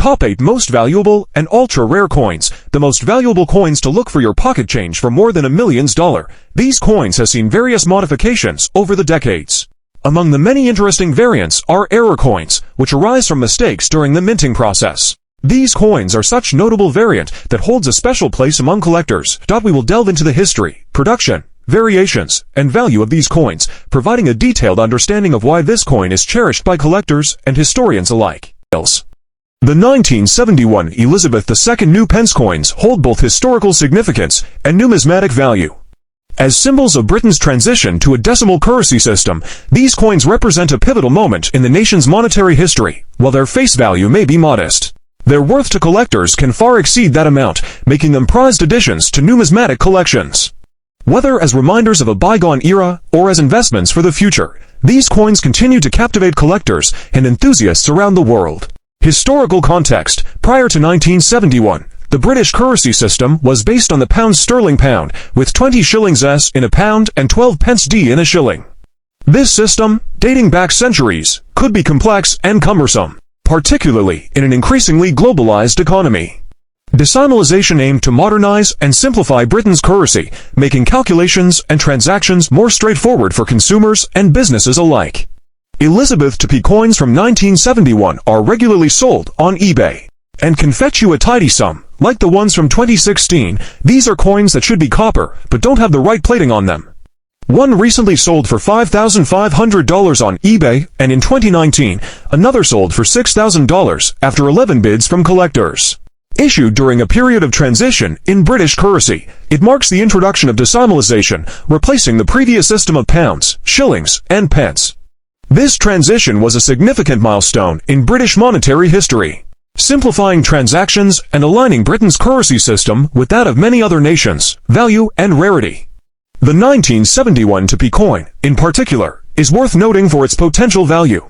Top 8 Most Valuable and Ultra-Rare Coins. The most valuable coins to look for your pocket change for more than $1 million. These coins have seen various modifications over the decades. Among the many interesting variants are error coins, which arise from mistakes during the minting process. These coins are such notable variant that holds a special place among collectors. We will delve into the history, production, variations, and value of these coins, providing a detailed understanding of why this coin is cherished by collectors and historians alike. The 1971 Elizabeth II new pence coins hold both historical significance and numismatic value. As symbols of Britain's transition to a decimal currency system, these coins represent a pivotal moment in the nation's monetary history, while their face value may be modest. Their worth to collectors can far exceed that amount, making them prized additions to numismatic collections. Whether as reminders of a bygone era or as investments for the future, these coins continue to captivate collectors and enthusiasts around the world. Historical context. Prior to 1971, the British currency system was based on the pound sterling pound, with 20 shillings S in a pound and 12 pence D in a shilling. This system, dating back centuries, could be complex and cumbersome, particularly in an increasingly globalized economy. Decimalization aimed to modernize and simplify Britain's currency, making calculations and transactions more straightforward for consumers and businesses alike. Elizabeth II coins from 1971 are regularly sold on eBay and can fetch you a tidy sum. Like the ones from 2016, these are coins that should be copper but don't have the right plating on them. One recently sold for $5,500 on eBay, and in 2019, another sold for $6,000 after 11 bids from collectors. Issued during a period of transition in British currency, it marks the introduction of decimalization, replacing the previous system of pounds, shillings, and pence. This transition was a significant milestone in British monetary history, simplifying transactions and aligning Britain's currency system with that of many other nations. Value and rarity. The 1971 2p coin, in particular, is worth noting for its potential value.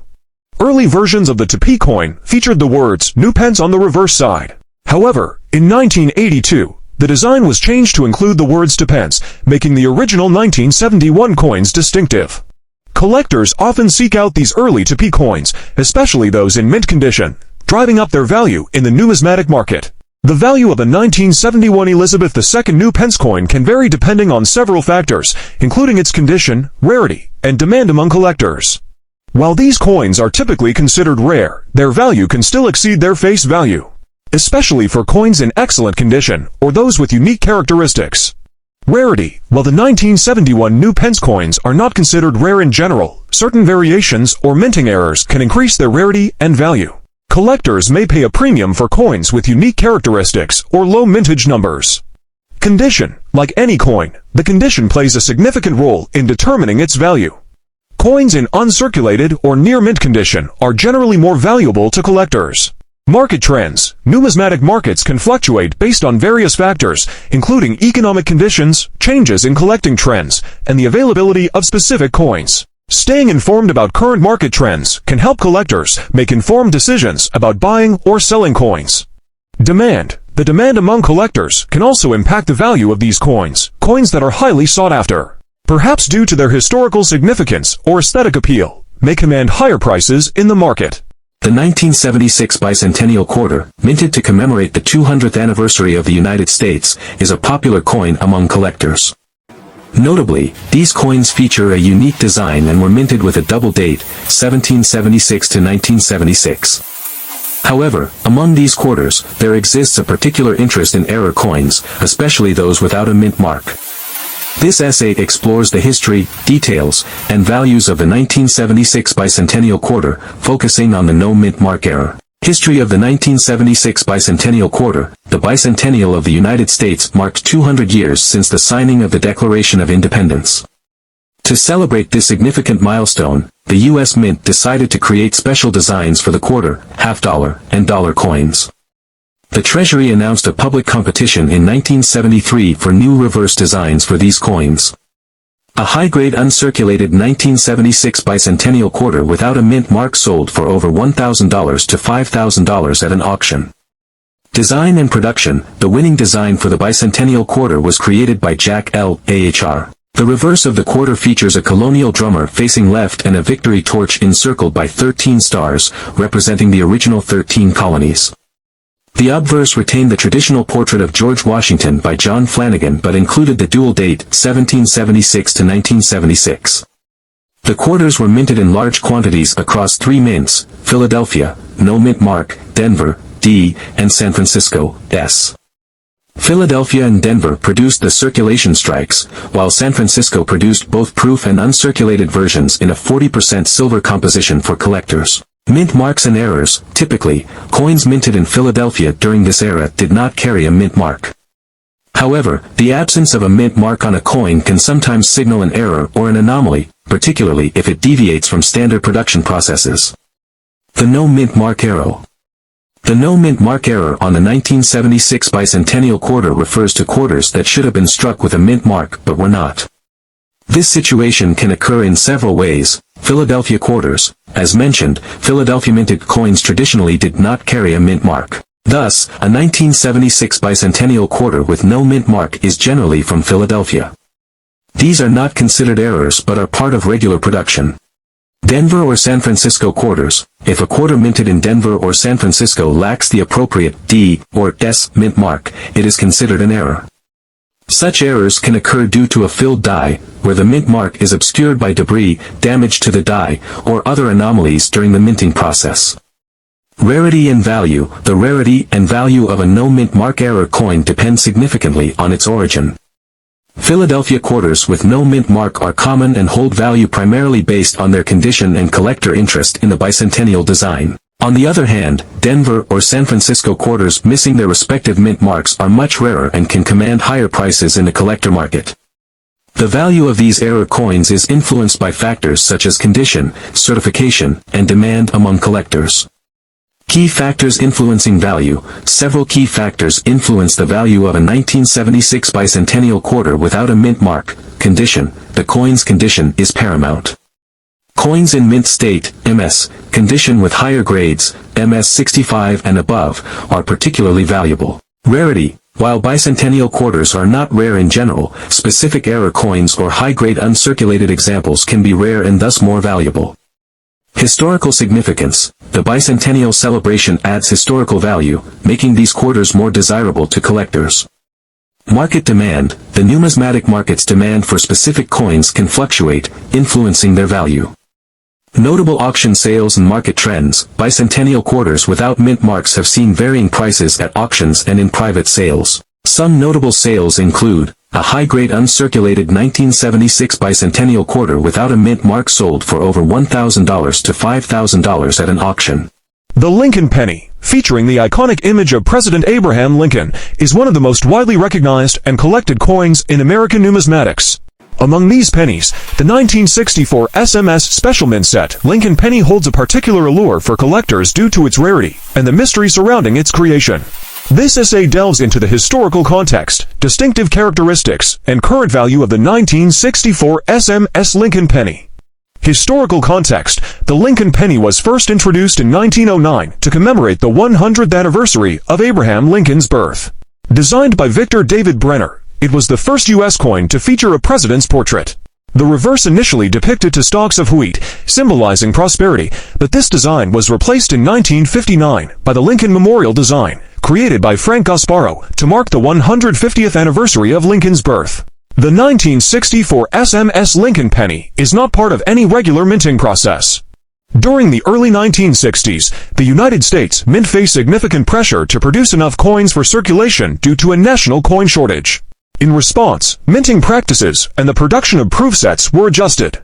Early versions of the 2p coin featured the words "New Pence" on the reverse side. However, in 1982, the design was changed to include the words "2 pence," making the original 1971 coins distinctive. Collectors often seek out these early 2p coins, especially those in mint condition, driving up their value in the numismatic market. The value of a 1971 Elizabeth II new pence coin can vary depending on several factors, including its condition, rarity, and demand among collectors. While these coins are typically considered rare, their value can still exceed their face value, especially for coins in excellent condition or those with unique characteristics. Rarity. While the 1971 new pence coins are not considered rare in general, certain variations or minting errors can increase their rarity and value. Collectors may pay a premium for coins with unique characteristics or low mintage numbers. Condition. Like any coin, the condition plays a significant role in determining its value. Coins in uncirculated or near mint condition are generally more valuable to collectors. Market trends. Numismatic markets can fluctuate based on various factors, including economic conditions, changes in collecting trends, and the availability of specific coins. Staying informed about current market trends can help collectors make informed decisions about buying or selling coins. Demand. The demand among collectors can also impact the value of these coins. Coins that are highly sought after, perhaps due to their historical significance or aesthetic appeal, may command higher prices in the market. The 1976 bicentennial quarter, minted to commemorate the 200th anniversary of the United States, is a popular coin among collectors. Notably, these coins feature a unique design and were minted with a double date, 1776 to 1976. However, among these quarters, there exists a particular interest in error coins, especially those without a mint mark. This essay explores the history, details, and values of the 1976 bicentennial quarter, focusing on the no mint mark error. History of the 1976 bicentennial quarter. The bicentennial of the United States marked 200 years since the signing of the Declaration of Independence. To celebrate this significant milestone, the U.S. Mint decided to create special designs for the quarter, half-dollar, and dollar coins. The Treasury announced a public competition in 1973 for new reverse designs for these coins. A high-grade uncirculated 1976 bicentennial quarter without a mint mark sold for over $1,000 to $5,000 at an auction. Design and production. The winning design for the bicentennial quarter was created by Jack L. Ahr. The reverse of the quarter features a colonial drummer facing left and a victory torch encircled by 13 stars, representing the original 13 colonies. The obverse retained the traditional portrait of George Washington by John Flanagan but included the dual date 1776 to 1976. The quarters were minted in large quantities across 3 mints: Philadelphia, no mint mark; Denver, D, and San Francisco, S. Philadelphia and Denver produced the circulation strikes, while San Francisco produced both proof and uncirculated versions in a 40% silver composition for collectors. Mint marks and errors. Typically, coins minted in Philadelphia during this era did not carry a mint mark. However, the absence of a mint mark on a coin can sometimes signal an error or an anomaly, particularly if it deviates from standard production processes. The no mint mark error. The no mint mark error on the 1976 bicentennial quarter refers to quarters that should have been struck with a mint mark but were not. This situation can occur in several ways. Philadelphia quarters. As mentioned, Philadelphia minted coins traditionally did not carry a mint mark. Thus, a 1976 bicentennial quarter with no mint mark is generally from Philadelphia. These are not considered errors but are part of regular production. Denver or San Francisco quarters. If a quarter minted in Denver or San Francisco lacks the appropriate D or S mint mark, it is considered an error. Such errors can occur due to a filled die, where the mint mark is obscured by debris, damage to the die, or other anomalies during the minting process. Rarity and value. The rarity and value of a no mint mark error coin depend significantly on its origin. Philadelphia quarters with no mint mark are common and hold value primarily based on their condition and collector interest in the bicentennial design. On the other hand, Denver or San Francisco quarters missing their respective mint marks are much rarer and can command higher prices in the collector market. The value of these error coins is influenced by factors such as condition, certification, and demand among collectors. Key factors influencing value. Several key factors influence the value of a 1976 bicentennial quarter without a mint mark. Condition. The coin's condition is paramount. Coins in mint state, MS, condition with higher grades, MS 65 and above, are particularly valuable. Rarity. While bicentennial quarters are not rare in general, specific error coins or high-grade uncirculated examples can be rare and thus more valuable. Historical significance. The bicentennial celebration adds historical value, making these quarters more desirable to collectors. Market demand. The numismatic market's demand for specific coins can fluctuate, influencing their value. Notable auction sales and market trends. Bicentennial quarters without mint marks have seen varying prices at auctions and in private sales. Some notable sales include a high-grade uncirculated 1976 bicentennial quarter without a mint mark sold for over $1,000 to $5,000 at an auction. The Lincoln penny, featuring the iconic image of President Abraham Lincoln, is one of the most widely recognized and collected coins in American numismatics. Among these pennies, the 1964 SMS Special Mint Set Lincoln penny holds a particular allure for collectors due to its rarity and the mystery surrounding its creation. This essay delves into the historical context, distinctive characteristics, and current value of the 1964 SMS Lincoln penny. Historical context. The Lincoln penny was first introduced in 1909 to commemorate the 100th anniversary of Abraham Lincoln's birth. Designed by Victor David Brenner, it was the first U.S. coin to feature a president's portrait. The reverse initially depicted two stalks of wheat, symbolizing prosperity, but this design was replaced in 1959 by the Lincoln Memorial design, created by Frank Gasparo to mark the 150th anniversary of Lincoln's birth. The 1964 SMS Lincoln penny is not part of any regular minting process. During the early 1960s, the United States Mint faced significant pressure to produce enough coins for circulation due to a national coin shortage. In response, minting practices and the production of proof sets were adjusted.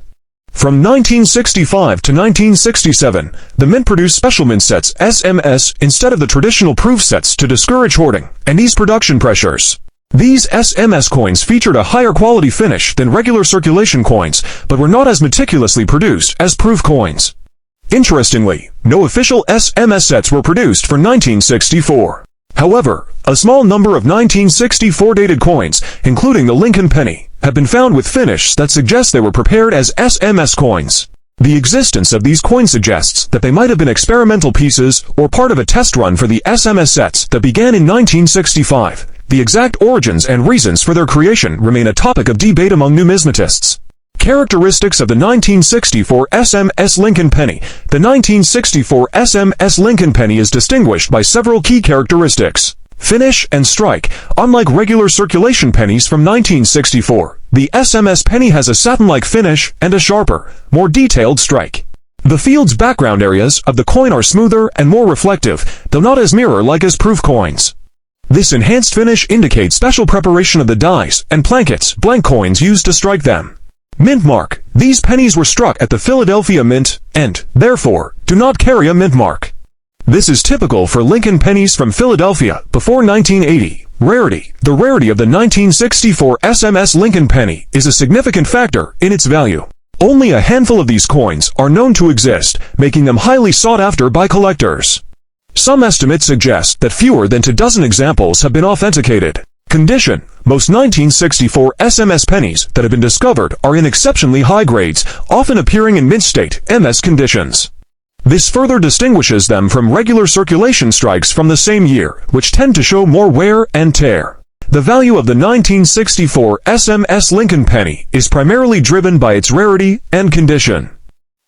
From 1965 to 1967, the Mint produced special mint sets SMS instead of the traditional proof sets to discourage hoarding and ease production pressures. These SMS coins featured a higher quality finish than regular circulation coins, but were not as meticulously produced as proof coins. Interestingly, no official SMS sets were produced for 1964. However, a small number of 1964 dated coins, including the Lincoln penny, have been found with finish that suggests they were prepared as SMS coins. The existence of these coins suggests that they might have been experimental pieces or part of a test run for the SMS sets that began in 1965. The exact origins and reasons for their creation remain a topic of debate among numismatists. Characteristics of the 1964 SMS Lincoln penny. The 1964 SMS Lincoln penny is distinguished by several key characteristics. Finish and strike. Unlike regular circulation pennies from 1964, the SMS penny has a satin-like finish and a sharper, more detailed strike. The field's background areas of the coin are smoother and more reflective, though not as mirror-like as proof coins. This enhanced finish indicates special preparation of the dies and plankets, blank coins used to strike them. Mint mark. These pennies were struck at the Philadelphia Mint and, therefore, do not carry a mint mark. This is typical for Lincoln pennies from Philadelphia before 1980. Rarity. The rarity of the 1964 SMS Lincoln penny is a significant factor in its value. Only a handful of these coins are known to exist, making them highly sought after by collectors. Some estimates suggest that fewer than 24 examples have been authenticated. Condition. Most 1964 SMS pennies that have been discovered are in exceptionally high grades, often appearing in mint state MS conditions. This further distinguishes them from regular circulation strikes from the same year, which tend to show more wear and tear. The value of the 1964 SMS Lincoln penny is primarily driven by its rarity and condition.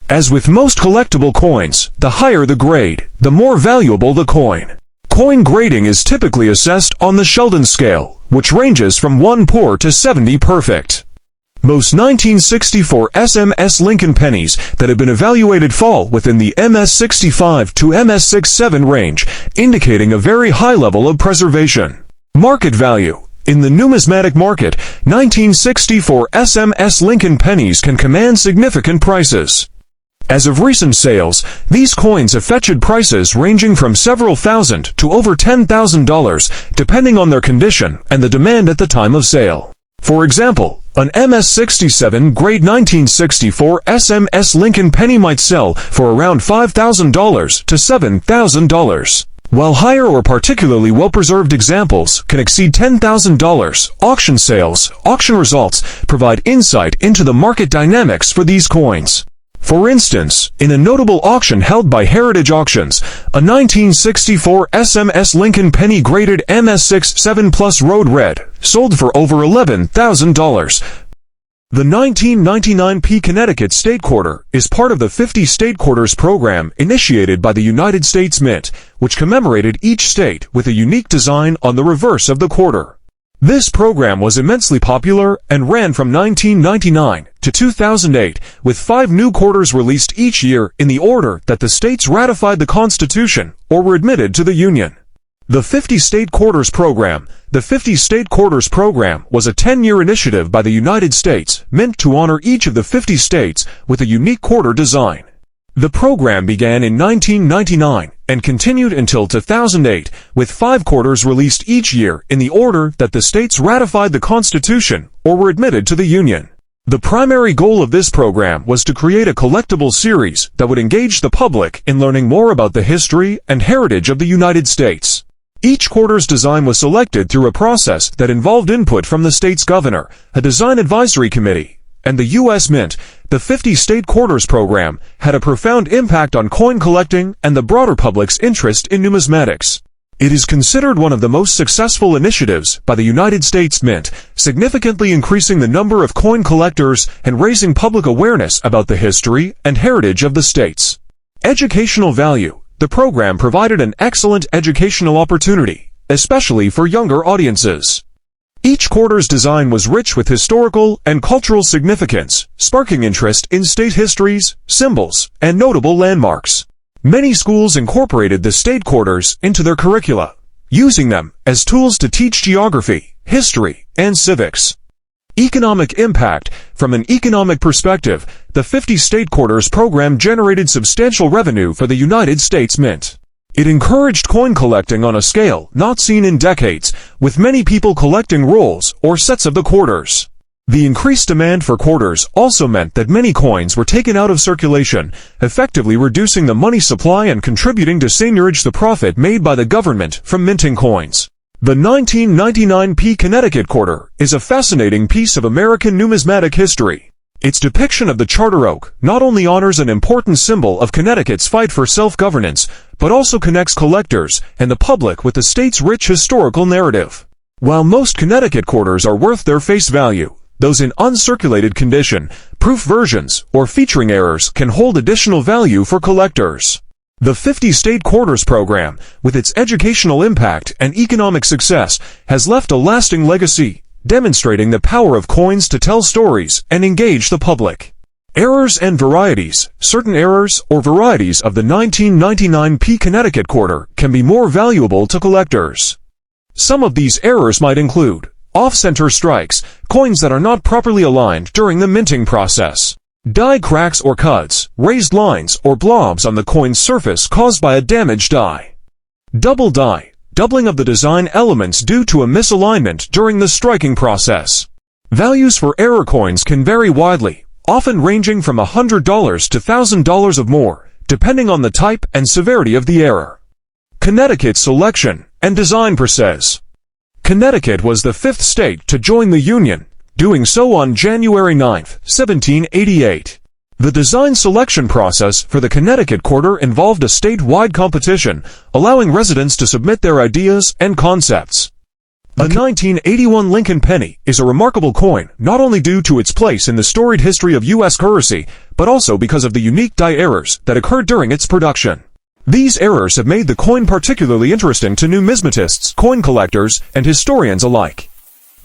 As with most collectible coins, the higher the grade, the more valuable the coin. Coin grading is typically assessed on the Sheldon scale, which ranges from 1 poor to 70 perfect. Most 1964 SMS Lincoln pennies that have been evaluated fall within the MS65 to MS67 range, indicating a very high level of preservation. Market value. In the numismatic market, 1964 SMS Lincoln pennies can command significant prices. As of recent sales, these coins have fetched prices ranging from several thousand to over $10,000, depending on their condition and the demand at the time of sale. For example, an MS67 grade 1964 SMS Lincoln penny might sell for around $5,000 to $7,000. While higher or particularly well-preserved examples can exceed $10,000, auction results provide insight into the market dynamics for these coins. For instance, in a notable auction held by Heritage Auctions, a 1964 SMS Lincoln penny graded MS67 Plus Road Red sold for over $11,000. The 1999 P. Connecticut State Quarter is part of the 50 State Quarters program initiated by the United States Mint, which commemorated each state with a unique design on the reverse of the quarter. This program was immensely popular and ran from 1999 to 2008, with 5 new quarters released each year in the order that the states ratified the Constitution or were admitted to the Union. The 50 State Quarters Program. The 50 State Quarters Program was a 10-year initiative by the United States Mint to honor each of the 50 states with a unique quarter design. The program began in 1999 and continued until 2008, with 5 quarters released each year in the order that the states ratified the Constitution or were admitted to the Union. The primary goal of this program was to create a collectible series that would engage the public in learning more about the history and heritage of the United States. Each quarter's design was selected through a process that involved input from the state's governor, a design advisory committee, and the U.S. Mint. The 50 State Quarters Program had a profound impact on coin collecting and the broader public's interest in numismatics. It is considered one of the most successful initiatives by the United States Mint, significantly increasing the number of coin collectors and raising public awareness about the history and heritage of the states. Educational value. The program provided an excellent educational opportunity, especially for younger audiences. Each quarter's design was rich with historical and cultural significance, sparking interest in state histories, symbols, and notable landmarks. Many schools incorporated the state quarters into their curricula, using them as tools to teach geography, history, and civics. Economic impact. From an economic perspective, the 50 State Quarters program generated substantial revenue for the United States Mint. It encouraged coin collecting on a scale not seen in decades, with many people collecting rolls or sets of the quarters. The increased demand for quarters also meant that many coins were taken out of circulation, effectively reducing the money supply and contributing to seigniorage the profit made by the government from minting coins. The 1999 P. Connecticut Quarter is a fascinating piece of American numismatic history. Its depiction of the Charter Oak not only honors an important symbol of Connecticut's fight for self-governance, but also connects collectors and the public with the state's rich historical narrative. While most Connecticut quarters are worth their face value, Those in uncirculated condition, proof versions, or featuring errors can hold additional value for collectors. The 50 State Quarters program, with its educational impact and economic success, has left a lasting legacy, demonstrating the power of coins to tell stories and engage the public. Errors and varieties. Certain errors or varieties of the 1999 Connecticut quarter can be more valuable to collectors. Some of these errors might include off-center strikes, coins that are not properly aligned during the minting process, die cracks or cuts, raised lines or blobs on the coin's surface caused by a damaged die. Double die, doubling of the design elements due to a misalignment during the striking process. Values for error coins can vary widely, often ranging from $100 to $1,000 or more, depending on the type and severity of the error. Connecticut selection and design process. Connecticut was the fifth state to join the Union, doing so on January 9, 1788. The design selection process for the Connecticut quarter involved a statewide competition, allowing residents to submit their ideas and concepts. The 1981 Lincoln penny is a remarkable coin not only due to its place in the storied history of U.S. currency, but also because of the unique die errors that occurred during its production. These errors have made the coin particularly interesting to numismatists, coin collectors, and historians alike.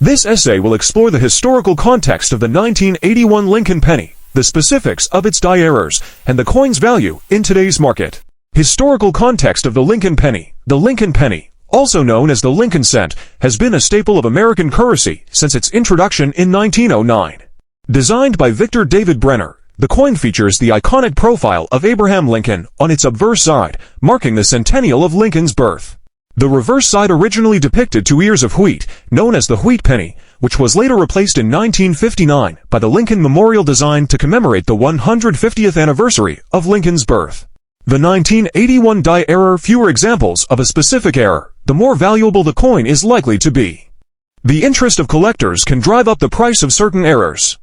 This essay will explore the historical context of the 1981 Lincoln penny, the specifics of its die errors, and the coin's value in today's market. Historical context of the Lincoln penny. The Lincoln penny, also known as the Lincoln cent, has been a staple of American currency since its introduction in 1909. Designed by Victor David Brenner, the coin features the iconic profile of Abraham Lincoln on its obverse side, marking the centennial of Lincoln's birth. The reverse side originally depicted 2 ears of wheat, known as the wheat penny, which was later replaced in 1959 by the Lincoln Memorial design to commemorate the 150th anniversary of Lincoln's birth. The 1981 die error. Fewer examples of a specific error, the more valuable the coin is likely to be. The interest of collectors can drive up the price of certain errors.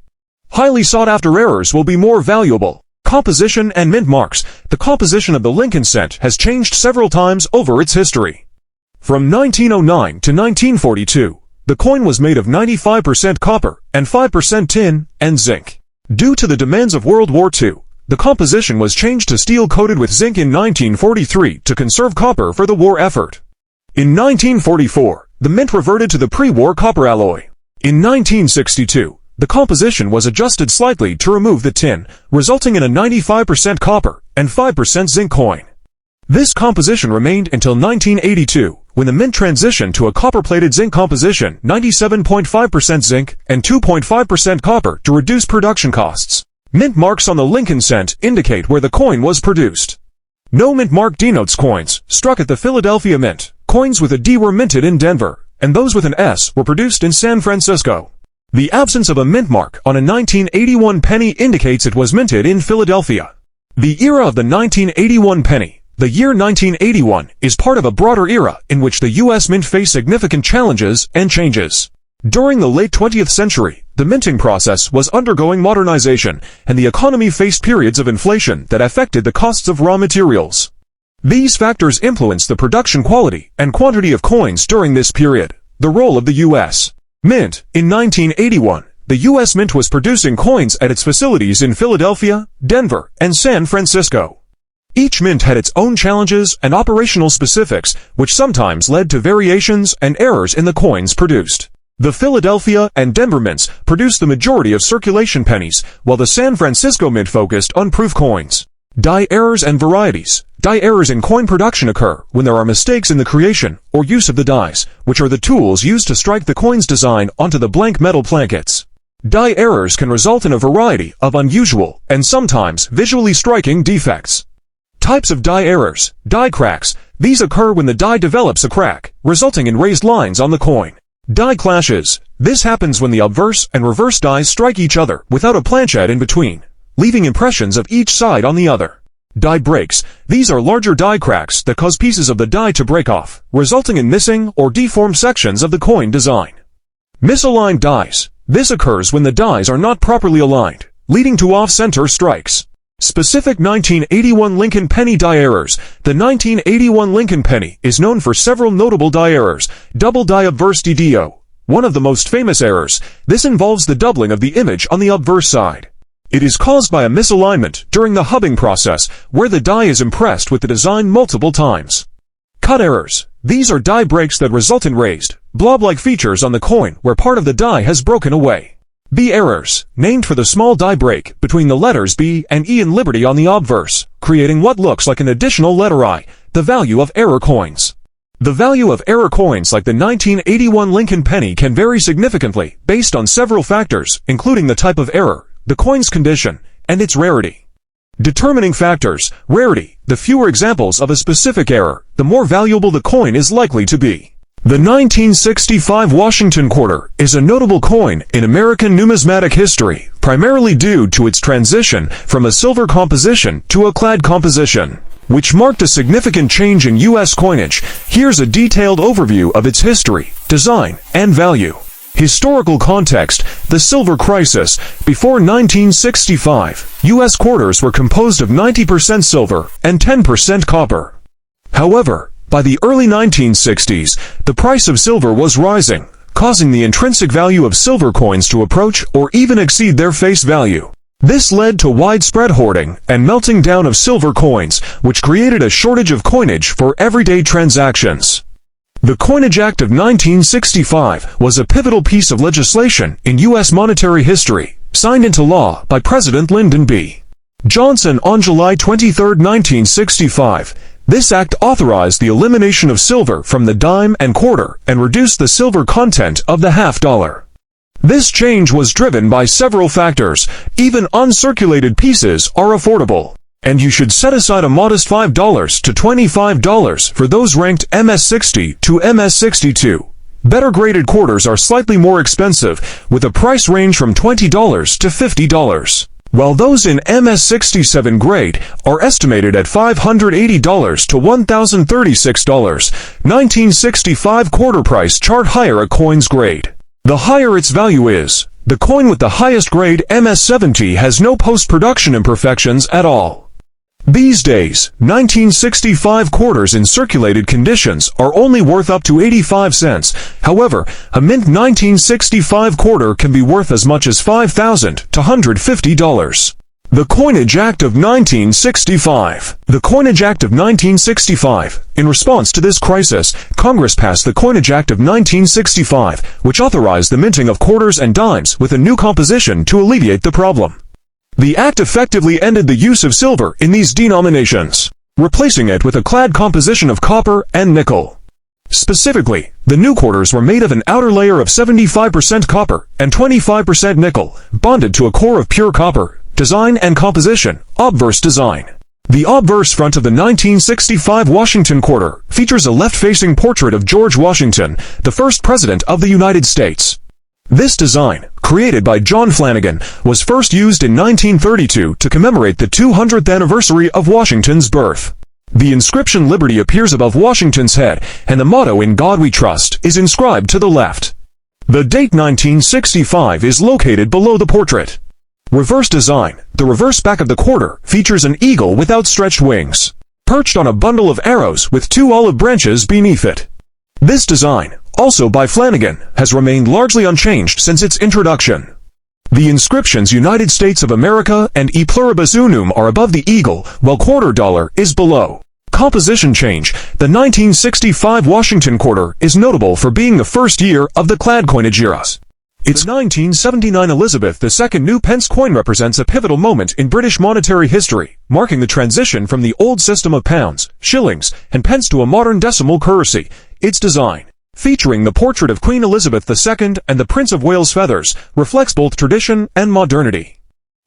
Highly sought-after errors will be more valuable. Composition and mint marks. The composition of the Lincoln cent has changed several times over its history. From 1909 to 1942, the coin was made of 95% copper and 5% tin and zinc. Due to the demands of World War II, the composition was changed to steel coated with zinc in 1943 to conserve copper for the war effort. In 1944, the mint reverted to the pre-war copper alloy. In 1962, the composition was adjusted slightly to remove the tin, resulting in a 95% copper and 5% zinc coin. This composition remained until 1982, when the mint transitioned to a copper-plated zinc composition, 97.5% zinc and 2.5% copper to reduce production costs. Mint marks on the Lincoln cent indicate where the coin was produced. No mint mark denotes coins struck at the Philadelphia Mint. Coins with a D were minted in Denver, and those with an S were produced in San Francisco. The absence of a mint mark on a 1981 penny indicates it was minted in Philadelphia. The era of the 1981 penny. The year 1981 is part of a broader era in which the U.S. Mint faced significant challenges and changes. During the late 20th century, the minting process was undergoing modernization, and the economy faced periods of inflation that affected the costs of raw materials. These factors influenced the production quality and quantity of coins during this period. The role of the U.S. Mint. In 1981, the U.S. Mint was producing coins at its facilities in Philadelphia, Denver, and San Francisco. Each mint had its own challenges and operational specifics, which sometimes led to variations and errors in the coins produced. The Philadelphia and Denver mints produced the majority of circulation pennies, while the San Francisco Mint focused on proof coins. Die errors and varieties. Die errors in coin production occur when there are mistakes in the creation or use of the dies, which are the tools used to strike the coin's design onto the blank metal plankets. Die errors can result in a variety of unusual and sometimes visually striking defects. Types of die errors. Die cracks. These occur when the die develops a crack, resulting in raised lines on the coin. Die clashes. This happens when the obverse and reverse dies strike each other without a planchet in between, leaving impressions of each side on the other. Die breaks. These are larger die cracks that cause pieces of the die to break off, resulting in missing or deformed sections of the coin design. Misaligned dies. This occurs when the dies are not properly aligned, leading to off-center strikes. Specific 1981 Lincoln penny die errors. The 1981 Lincoln penny is known for several notable die errors. Double die obverse DDO. one of the most famous errors. This involves the doubling of the image on the obverse side. It is caused by a misalignment during the hubbing process, where the die is impressed with the design multiple times. Cut errors. These are die breaks that result in raised, blob-like features on the coin where part of the die has broken away. B errors, named for the small die break between the letters B and E in Liberty on the obverse, creating what looks like an additional letter I, the value of error coins. The value of error coins like the 1981 Lincoln penny can vary significantly based on several factors, including the type of error, the coin's condition, and its rarity. Determining factors: rarity. The fewer examples of a specific error, the more valuable the coin is likely to be. The 1965 Washington quarter is a notable coin in American numismatic history, primarily due to its transition from a silver composition to a clad composition, which marked a significant change in U.S. coinage. Here's a detailed overview of its history, design, and value. Historical context: the silver crisis. Before 1965, U.S. quarters were composed of 90% silver and 10% copper. However, by the early 1960s, the price of silver was rising, causing the intrinsic value of silver coins to approach or even exceed their face value. This led to widespread hoarding and melting down of silver coins, which created a shortage of coinage for everyday transactions. The Coinage Act of 1965 was a pivotal piece of legislation in U.S. monetary history, signed into law by President Lyndon B. Johnson on July 23, 1965. This act authorized the elimination of silver from the dime and quarter and reduced the silver content of the half dollar. This change was driven by several factors. Even uncirculated pieces are affordable, and you should set aside a modest $5 to $25 for those ranked MS60 to MS62. Better graded quarters are slightly more expensive, with a price range from $20 to $50, while those in MS67 grade are estimated at $580 to $1,036. 1965 quarter price chart: higher a coin's grade, the higher its value is. The coin with the highest grade, MS70, has no post-production imperfections at all. These days, 1965 quarters in circulated conditions are only worth up to 85 cents. However, a mint 1965 quarter can be worth as much as $5,000 to $150. The Coinage Act of 1965. The Coinage Act of 1965. In response to this crisis, Congress passed the Coinage Act of 1965, which authorized the minting of quarters and dimes with a new composition to alleviate the problem. The act effectively ended the use of silver in these denominations, replacing it with a clad composition of copper and nickel. Specifically, the new quarters were made of an outer layer of 75% copper and 25% nickel, bonded to a core of pure copper. Design and composition: obverse design. The obverse front of the 1965 Washington quarter features a left-facing portrait of George Washington, the first president of the United States. This design, created by John Flanagan, was first used in 1932 to commemorate the 200th anniversary of Washington's birth. The inscription Liberty appears above Washington's head, and the motto "In God We Trust" is inscribed to the left. The date 1965 is located below the portrait. Reverse design: the reverse back of the quarter features an eagle with outstretched wings, perched on a bundle of arrows with two olive branches beneath it. This design, also by Flanagan, has remained largely unchanged since its introduction. The inscriptions "United States of America" and "E Pluribus Unum" are above the eagle, while quarter dollar is below. Composition change: the 1965 Washington quarter is notable for being the first year of the clad coinage era. Its 1979 Elizabeth II new pence coin represents a pivotal moment in British monetary history, marking the transition from the old system of pounds, shillings, and pence to a modern decimal currency. Its design, featuring the portrait of Queen Elizabeth II and the Prince of Wales feathers, reflects both tradition and modernity.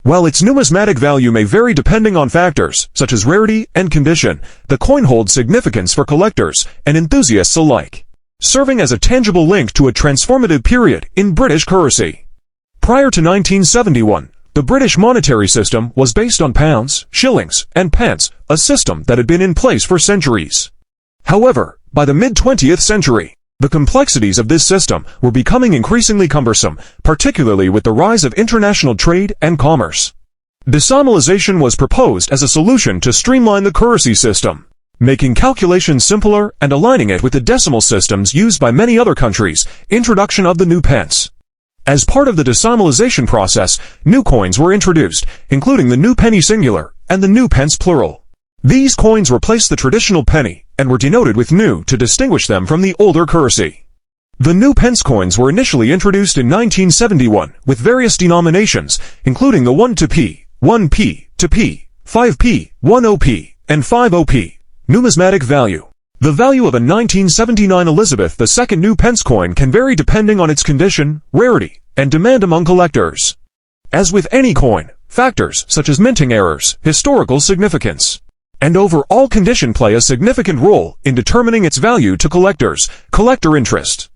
While its numismatic value may vary depending on factors, such as rarity and condition, the coin holds significance for collectors and enthusiasts alike, serving as a tangible link to a transformative period in British currency. Prior to 1971, the British monetary system was based on pounds, shillings, and pence, a system that had been in place for centuries. However, by the mid-20th century, the complexities of this system were becoming increasingly cumbersome, particularly with the rise of international trade and commerce. Decimalization was proposed as a solution to streamline the currency system. making calculations simpler and aligning it with the decimal systems used by many other countries. Introduction of the new pence. As part of the decimalization process, new coins were introduced, including the new penny singular and the new pence plural. These coins replaced the traditional penny and were denoted with new to distinguish them from the older currency. The new pence coins were initially introduced in 1971 with various denominations, including the 1p, 1p, 2p, 5p, 10p, and 5op. Numismatic value. The value of a 1979 Elizabeth II new pence coin can vary depending on its condition, rarity, and demand among collectors. As with any coin, factors such as minting errors, historical significance, and overall condition play a significant role in determining its value to collectors. Collector interest.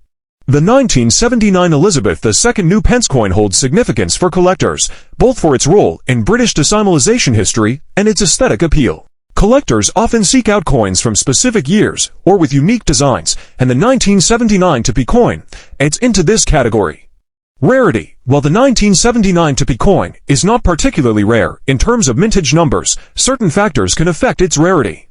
The 1979 Elizabeth II new pence coin holds significance for collectors, both for its role in British decimalization history and its aesthetic appeal. Collectors often seek out coins from specific years or with unique designs, and the 1979 2p coin adds into this category. Rarity. While the 1979 2p coin is not particularly rare in terms of mintage numbers, certain factors can affect its rarity.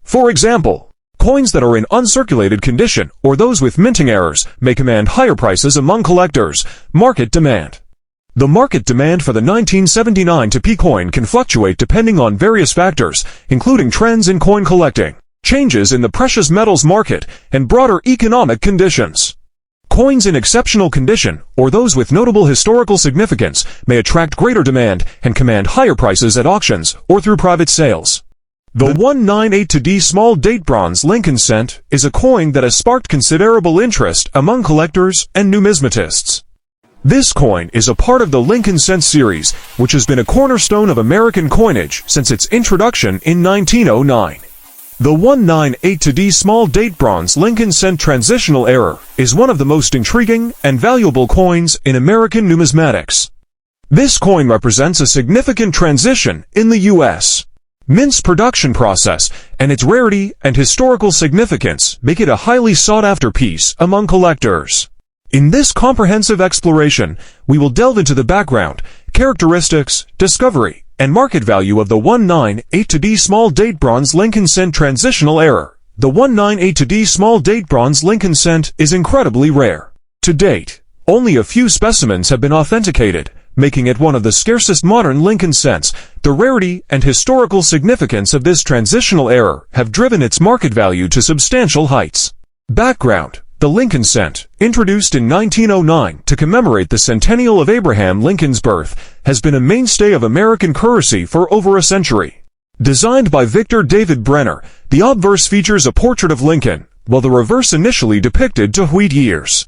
For example, coins that are in uncirculated condition or those with minting errors may command higher prices among collectors. Market demand. The market demand for the 1979 2p coin can fluctuate depending on various factors, including trends in coin collecting, changes in the precious metals market, and broader economic conditions. Coins in exceptional condition, or those with notable historical significance, may attract greater demand and command higher prices at auctions or through private sales. The 198D small date bronze Lincoln cent is a coin that has sparked considerable interest among collectors and numismatists. This coin is a part of the Lincoln cent series, which has been a cornerstone of American coinage since its introduction in 1909. The 198D small date bronze Lincoln cent transitional era is one of the most intriguing and valuable coins in American numismatics. This coin represents a significant transition in the U.S. mint's production process, and its rarity and historical significance make it a highly sought-after piece among collectors. In this comprehensive exploration, we will delve into the background, characteristics, discovery, and market value of the 198D small date bronze Lincoln cent transitional era. The 198D small date bronze Lincoln cent is incredibly rare. To date, only a few specimens have been authenticated, making it one of the scarcest modern Lincoln cents. The rarity and historical significance of this transitional era have driven its market value to substantial heights. Background. The Lincoln cent, introduced in 1909 to commemorate the centennial of Abraham Lincoln's birth, has been a mainstay of American currency for over a century. Designed by Victor David Brenner, the obverse features a portrait of Lincoln, while the reverse initially depicted De Witt years.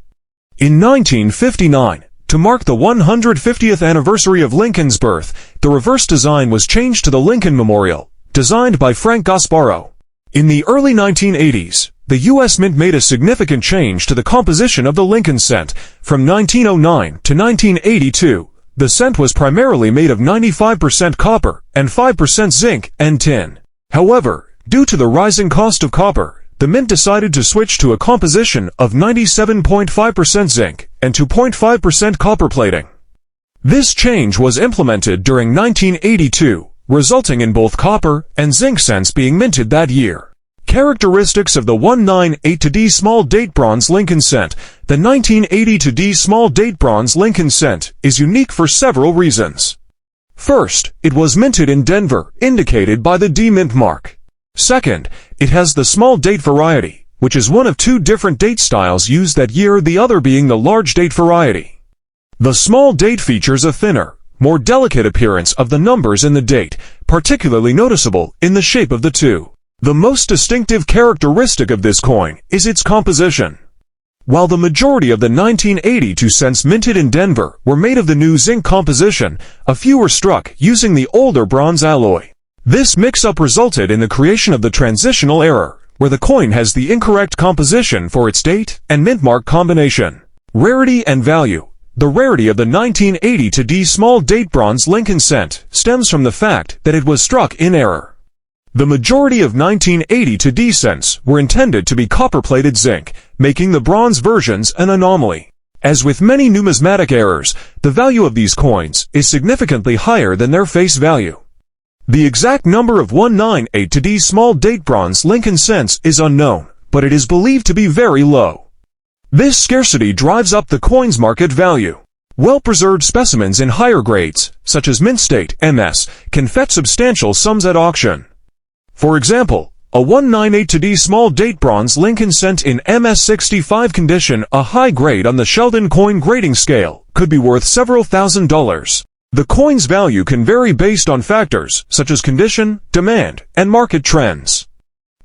In 1959, to mark the 150th anniversary of Lincoln's birth, the reverse design was changed to the Lincoln Memorial, designed by Frank Gasparo. In the early 1980s, the U.S. Mint made a significant change to the composition of the Lincoln cent. From 1909 to 1982, the cent was primarily made of 95% copper and 5% zinc and tin. However, due to the rising cost of copper, the Mint decided to switch to a composition of 97.5% zinc and 2.5% copper plating. This change was implemented during 1982, resulting in both copper and zinc cents being minted that year. Characteristics of the 198D small date bronze Lincoln cent. The 1982D small date bronze Lincoln cent is unique for several reasons. First, it was minted in Denver, indicated by the D mint mark. Second, it has the small date variety, which is one of two different date styles used that year, the other being the large date variety. The small date features a thinner, more delicate appearance of the numbers in the date, particularly noticeable in the shape of the two. The most distinctive characteristic of this coin is its composition. While the majority of the 1982 cents minted in Denver were made of the new zinc composition, a few were struck using the older bronze alloy. This mix-up resulted in the creation of the transitional era, where the coin has the incorrect composition for its date and mint mark combination. Rarity and value. The rarity of the 1982D small date bronze Lincoln cent stems from the fact that it was struck in error. The majority of 1982D cents were intended to be copper-plated zinc, making the bronze versions an anomaly. As with many numismatic errors, the value of these coins is significantly higher than their face value. The exact number of 198D small date bronze Lincoln cents is unknown, but it is believed to be very low. This scarcity drives up the coin's market value. Well-preserved specimens in higher grades, such as mint state MS, can fetch substantial sums at auction. For example, a 198D small date bronze Lincoln cent in MS65 condition, a high grade on the Sheldon coin grading scale, could be worth several $1,000s. The coin's value can vary based on factors such as condition, demand, and market trends.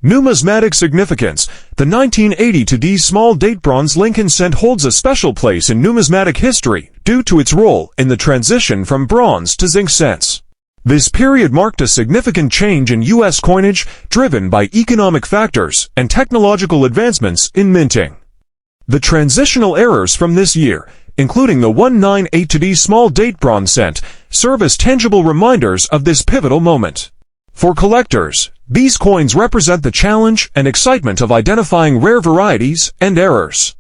Numismatic significance. The 1982D small date bronze Lincoln cent holds a special place in numismatic history due to its role in the transition from bronze to zinc cents. This period marked a significant change in U.S. coinage driven by economic factors and technological advancements in minting. The transitional errors from this year, including the 198D small date bronze cent, serve as tangible reminders of this pivotal moment. For collectors, these coins represent the challenge and excitement of identifying rare varieties and errors.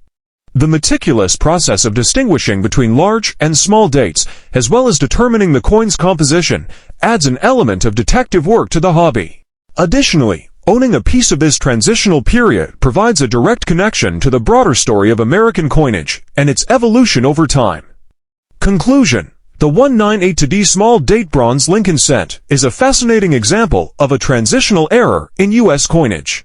The meticulous process of distinguishing between large and small dates, as well as determining the coin's composition, adds an element of detective work to the hobby. Additionally, owning a piece of this transitional period provides a direct connection to the broader story of American coinage and its evolution over time. Conclusion. The 198D small date bronze Lincoln cent is a fascinating example of a transitional era in U.S. coinage.